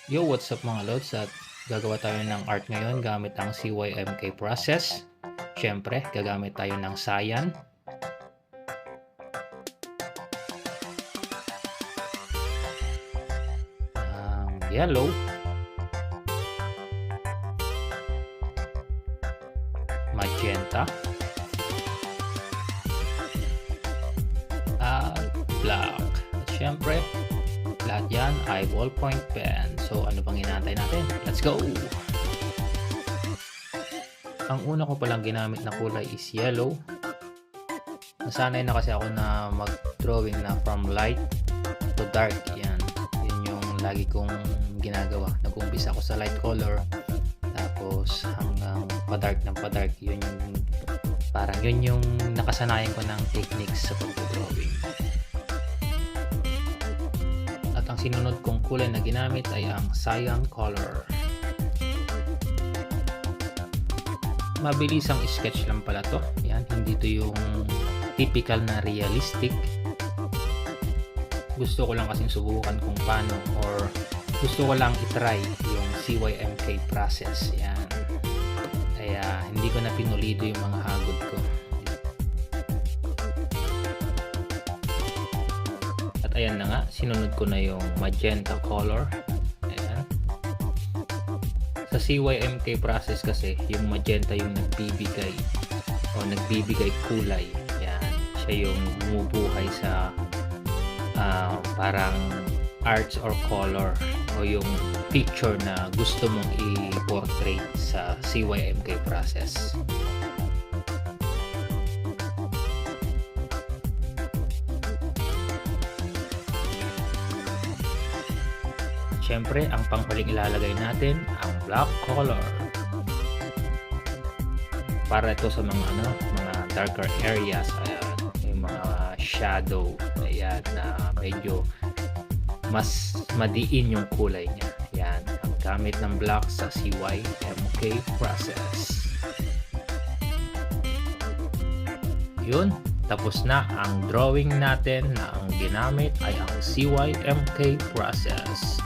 Yo, what's up mga lods, at gagawa tayo ng art ngayon gamit ang CYMK process. Siyempre, gagamit tayo ng cyan, yellow, magenta, at black. At siyempre, lahat yan ay ballpoint pen. So ano pang inaantay natin? Let's go! Ang una ko palang ginamit na kulay is yellow. Nasanay na kasi ako na mag-drawing na from light to dark. Yan. Yun yung lagi kong ginagawa. Nag-umpisa ako sa light color. Tapos hanggang pa-dark ng pa-dark. Yun yung nakasanayan ko ng techniques sa pag-drawing. At ang sinunod kong kulay na ginamit ay ang cyan color. Mabilis ang sketch lang pala to. Yan, hindi to yung typical na realistic. Gusto ko lang kasing subukan kung paano, or gusto ko lang itry yung CYMK process. Yan. Kaya hindi ko na pinulido yung mga hagod ko. At ayan na nga, sinunod ko na yung magenta color. Sa CYMK process kasi, yung magenta yung nagbibigay kulay. Yan. Siya yung bumubuhay sa parang arts or color o yung picture na gusto mong i-portray sa CYMK process. Siyempre, ang panghuling ilalagay natin ang black color. Para ito sa mga darker areas, yung mga shadow, ayan, na medyo mas madiin yung kulay niya. Yan, ang gamit ng black sa CYMK process. Yun, tapos na ang drawing natin na ang ginamit ay ang CYMK process.